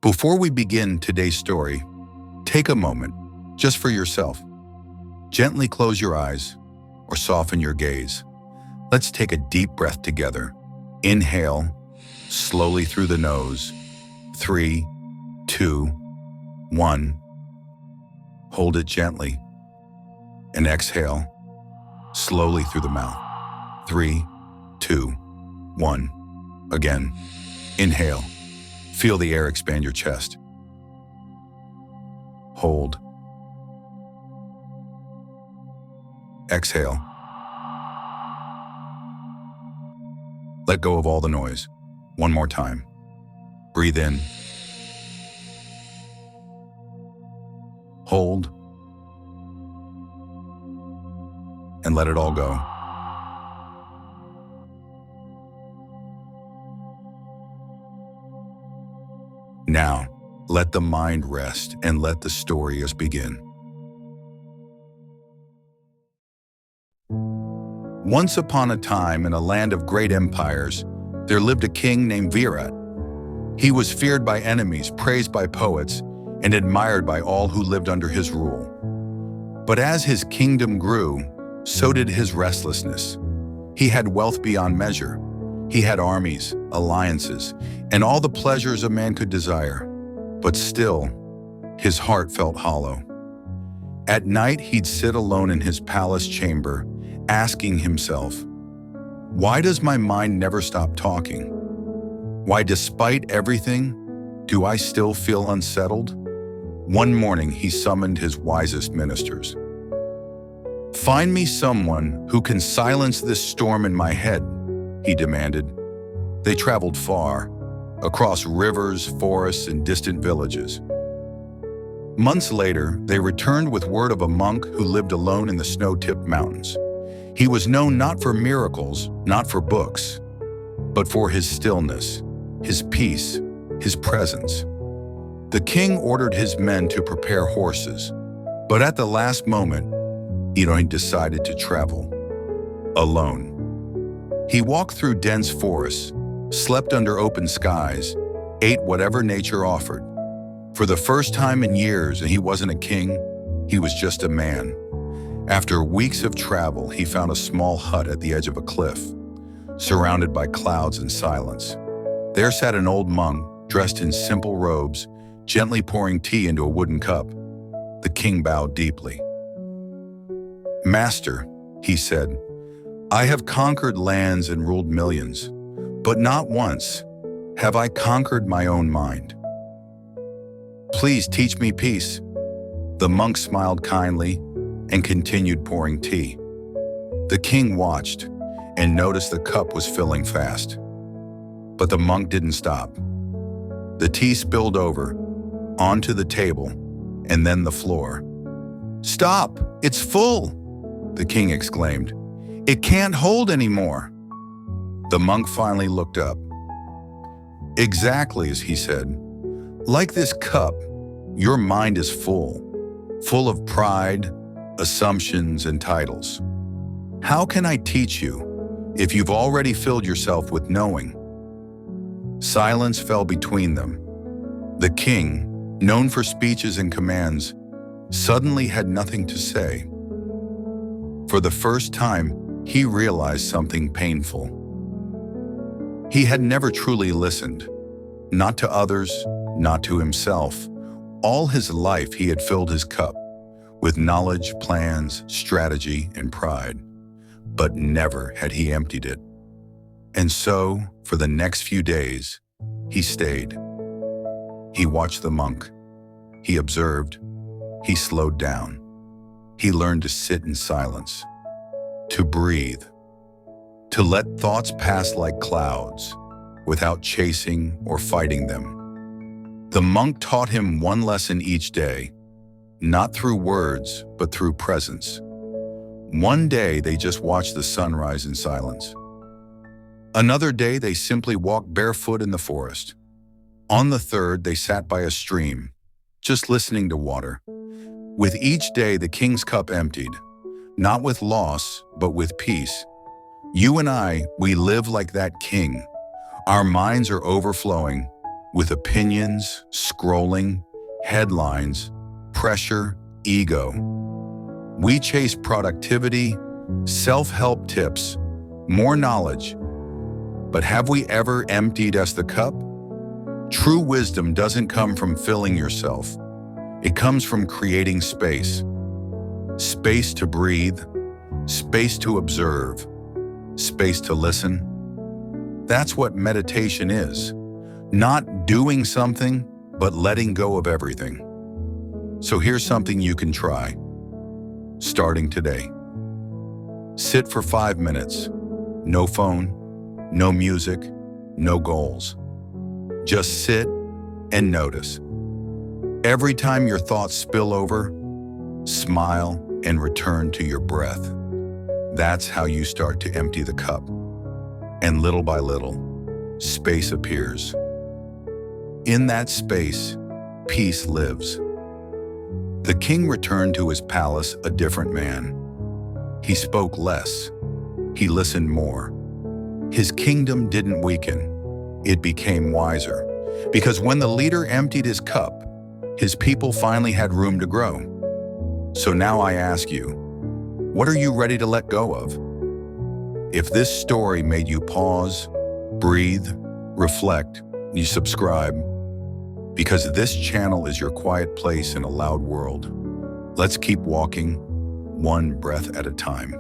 Before we begin today's story, take a moment, just for yourself. Gently close your eyes or soften your gaze. Let's take a deep breath together. Inhale, slowly through the nose. 3, 2, 1. Hold it gently. And exhale, slowly through the mouth. 3, 2, 1. Again, inhale. Feel the air expand your chest. Hold. Exhale. Let go of all the noise. One more time. Breathe in. Hold. And let it all go. Now, let the mind rest and let the story begin. Once upon a time, in a land of great empires, there lived a king named Virat. He was feared by enemies, praised by poets, and admired by all who lived under his rule. But as his kingdom grew, so did his restlessness. He had wealth beyond measure. He had armies, alliances, and all the pleasures a man could desire. But still, his heart felt hollow. At night, he'd sit alone in his palace chamber, asking himself, why does my mind never stop talking? Why, despite everything, do I still feel unsettled? One morning, he summoned his wisest ministers. Find me someone who can silence this storm in my head, he demanded. They traveled far, across rivers, forests, and distant villages. Months later, they returned with word of a monk who lived alone in the snow-tipped mountains. He was known not for miracles, not for books, but for his stillness, his peace, his presence. The king ordered his men to prepare horses, but at the last moment, he decided to travel alone. He walked through dense forests, slept under open skies, ate whatever nature offered. For the first time in years, he wasn't a king, he was just a man. After weeks of travel, he found a small hut at the edge of a cliff, surrounded by clouds and silence. There sat an old monk, dressed in simple robes, gently pouring tea into a wooden cup. The king bowed deeply. Master, he said, I have conquered lands and ruled millions, but not once have I conquered my own mind. Please teach me peace. The monk smiled kindly and continued pouring tea. The king watched and noticed the cup was filling fast. But the monk didn't stop. The tea spilled over, onto the table, and then the floor. Stop! It's full! The king exclaimed. It can't hold anymore. The monk finally looked up. Exactly as he said. Like this cup, your mind is full of pride, assumptions, and titles. How can I teach you if you've already filled yourself with knowing? Silence fell between them. The king, known for speeches and commands, suddenly had nothing to say. For the first time, he realized something painful. He had never truly listened, not to others, not to himself. All his life, he had filled his cup with knowledge, plans, strategy, and pride, but never had he emptied it. And so, for the next few days, he stayed. He watched the monk. He observed. He slowed down. He learned to sit in silence, to breathe, to let thoughts pass like clouds without chasing or fighting them. The monk taught him one lesson each day, not through words, but through presence. One day, they just watched the sun rise in silence. Another day, they simply walked barefoot in the forest. On the third, they sat by a stream, just listening to water. With each day, the king's cup emptied, not with loss, but with peace. You and I, we live like that king. Our minds are overflowing, with opinions, scrolling, headlines, pressure, ego. We chase productivity, self-help tips, more knowledge. But have we ever emptied us the cup? True wisdom doesn't come from filling yourself. It comes from creating space. Space to breathe, space to observe, space to listen. That's what meditation is. Not doing something, but letting go of everything. So here's something you can try, starting today. Sit for 5 minutes. No phone, no music, no goals. Just sit and notice. Every time your thoughts spill over, smile and return to your breath. That's how you start to empty the cup. And little by little, space appears. In that space, peace lives. The king returned to his palace a different man. He spoke less. He listened more. His kingdom didn't weaken. It became wiser. Because when the leader emptied his cup, his people finally had room to grow. So now I ask you, what are you ready to let go of? If this story made you pause, breathe, reflect, you subscribe, because this channel is your quiet place in a loud world. Let's keep walking, one breath at a time.